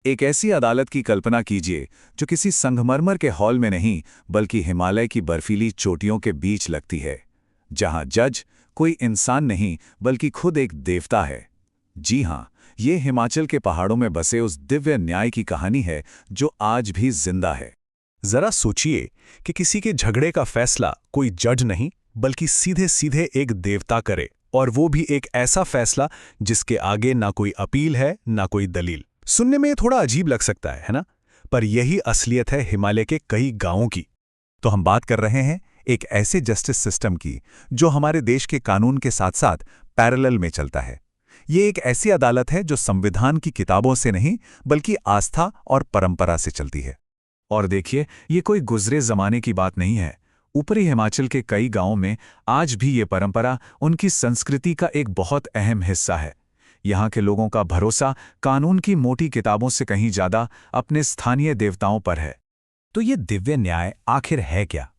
एक ऐसी अदालत की कल्पना कीजिए जो किसी संगमरमर के हॉल में नहीं बल्कि हिमालय की बर्फीली चोटियों के बीच लगती है, जहां जज कोई इंसान नहीं बल्कि खुद एक देवता है। जी हां, ये हिमाचल के पहाड़ों में बसे उस दिव्य न्याय की कहानी है जो आज भी जिंदा है। जरा सोचिए कि किसी के झगड़े का फैसला कोई जज नहीं बल्कि सीधे सीधे एक देवता करे, और वो भी एक ऐसा फैसला जिसके आगे ना कोई अपील है ना कोई दलील। सुनने में ये थोड़ा अजीब लग सकता है ना? पर यही असलियत है हिमालय के कई गांवों की। तो हम बात कर रहे हैं एक ऐसे जस्टिस सिस्टम की जो हमारे देश के कानून के साथ साथ पैरेलल में चलता है। ये एक ऐसी अदालत है जो संविधान की किताबों से नहीं बल्कि आस्था और परंपरा से चलती है। और देखिए, ये कोई गुजरे जमाने की बात नहीं है। ऊपरी हिमाचल के कई गांवों में आज भी ये परंपरा उनकी संस्कृति का एक बहुत अहम हिस्सा है। यहाँ के लोगों का भरोसा कानून की मोटी किताबों से कहीं ज्यादा अपने स्थानीय देवताओं पर है। तो ये दिव्य न्याय आखिर है क्या?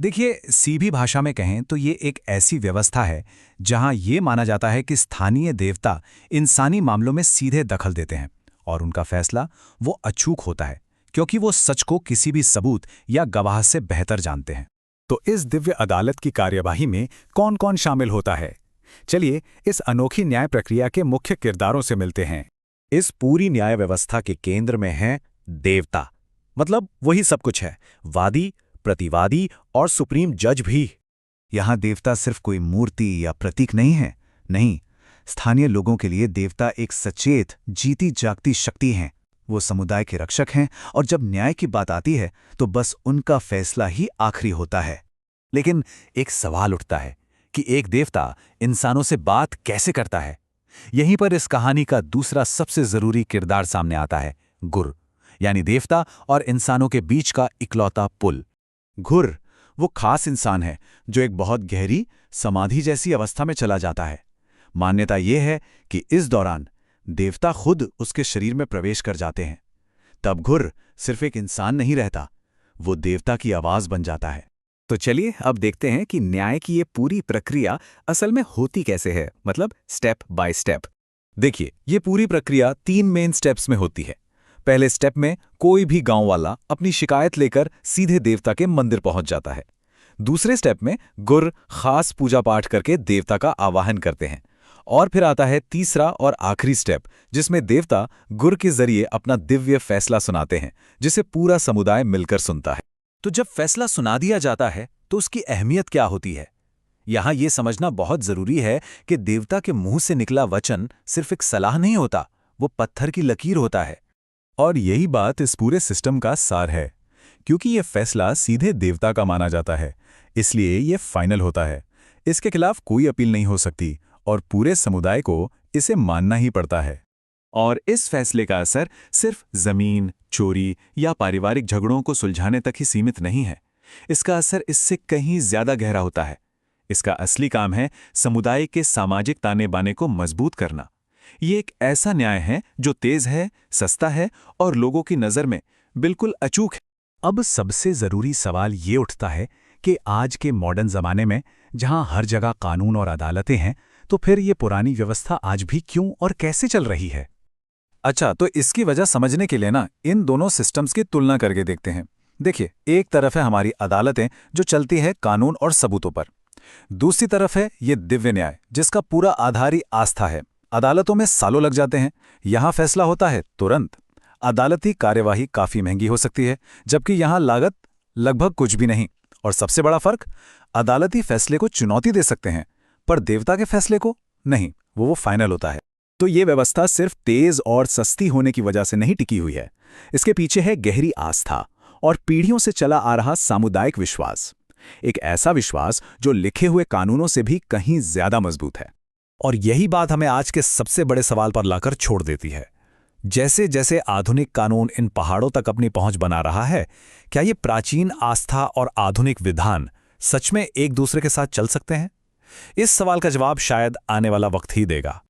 देखिए, सीधी भाषा में कहें तो ये एक ऐसी व्यवस्था है जहां ये माना जाता है कि स्थानीय देवता इंसानी मामलों में सीधे दखल देते हैं और उनका फैसला वो अचूक होता है, क्योंकि वो सच को किसी भी सबूत या गवाह से बेहतर जानते हैं। तो इस दिव्य अदालत की कार्यवाही में कौन कौन शामिल होता है? चलिए इस अनोखी न्याय प्रक्रिया के मुख्य किरदारों से मिलते हैं। इस पूरी न्याय व्यवस्था के केंद्र में है देवता, मतलब वही सब कुछ है, वादी, प्रतिवादी और सुप्रीम जज भी। यहाँ देवता सिर्फ कोई मूर्ति या प्रतीक नहीं है, नहीं, स्थानीय लोगों के लिए देवता एक सचेत, जीती जागती शक्ति हैं। वो समुदाय के रक्षक हैं और जब न्याय की बात आती है तो बस उनका फैसला ही आखिरी होता है। लेकिन एक सवाल उठता है कि एक देवता इंसानों से बात कैसे करता है? यहीं पर इस कहानी का दूसरा सबसे जरूरी किरदार सामने आता है, गुर, यानी देवता और इंसानों के बीच का इकलौता पुल। गुर वो खास इंसान है जो एक बहुत गहरी समाधि जैसी अवस्था में चला जाता है। मान्यता यह है कि इस दौरान देवता खुद उसके शरीर में प्रवेश कर जाते हैं। तब गुर सिर्फ एक इंसान नहीं रहता, वो देवता की आवाज बन जाता है। तो चलिए अब देखते हैं कि न्याय की ये पूरी प्रक्रिया असल में होती कैसे है, मतलब स्टेप बाय स्टेप। देखिए, ये पूरी प्रक्रिया 3 मेन स्टेप्स में होती है। पहले स्टेप में कोई भी गांव वाला अपनी शिकायत लेकर सीधे देवता के मंदिर पहुंच जाता है। दूसरे स्टेप में गुर खास पूजा पाठ करके देवता का आवाहन करते हैं। और फिर आता है तीसरा और आखिरी स्टेप, जिसमें देवता गुर के जरिए अपना दिव्य फैसला सुनाते हैं, जिसे पूरा समुदाय मिलकर सुनता है। तो जब फैसला सुना दिया जाता है तो उसकी अहमियत क्या होती है? यहां यह समझना बहुत जरूरी है कि देवता के मुंह से निकला वचन सिर्फ एक सलाह नहीं होता, वो पत्थर की लकीर होता है। और यही बात इस पूरे सिस्टम का सार है। क्योंकि यह फैसला सीधे देवता का माना जाता है, इसलिए यह फाइनल होता है। इसके खिलाफ कोई अपील नहीं हो सकती और पूरे समुदाय को इसे मानना ही पड़ता है। और इस फैसले का असर सिर्फ जमीन, चोरी या पारिवारिक झगड़ों को सुलझाने तक ही सीमित नहीं है। इसका असर इससे कहीं ज्यादा गहरा होता है। इसका असली काम है समुदाय के सामाजिक ताने बाने को मजबूत करना। ये एक ऐसा न्याय है जो तेज है, सस्ता है और लोगों की नजर में बिल्कुल अचूक है। अब सबसे जरूरी सवाल ये उठता है कि आज के मॉडर्न जमाने में जहां हर जगह कानून और अदालतें हैं, तो फिर ये पुरानी व्यवस्था आज भी क्यों और कैसे चल रही है? अच्छा, तो इसकी वजह समझने के लिए ना इन दोनों सिस्टम्स की तुलना करके देखते हैं। देखिए, एक तरफ है हमारी अदालतें जो चलती है कानून और सबूतों पर। दूसरी तरफ है ये दिव्य न्याय जिसका पूरा आधार ही आस्था है। अदालतों में सालों लग जाते हैं, यहाँ फैसला होता है तुरंत। अदालती कार्यवाही काफी महंगी हो सकती है, जबकि यहाँ लागत लगभग कुछ भी नहीं। और सबसे बड़ा फर्क, अदालती फैसले को चुनौती दे सकते हैं पर देवता के फैसले को नहीं, वो फाइनल होता है। तो ये व्यवस्था सिर्फ तेज और सस्ती होने की वजह से नहीं टिकी हुई है। इसके पीछे है गहरी आस्था और पीढ़ियों से चला आ रहा सामुदायिक विश्वास। एक ऐसा विश्वास जो लिखे हुए कानूनों से भी कहीं ज्यादा मजबूत है। और यही बात हमें आज के सबसे बड़े सवाल पर लाकर छोड़ देती है। जैसे जैसे आधुनिक कानून इन पहाड़ों तक अपनी पहुंच बना रहा है, क्या ये प्राचीन आस्था और आधुनिक विधान सच में एक दूसरे के साथ चल सकते हैं? इस सवाल का जवाब शायद आने वाला वक्त ही देगा।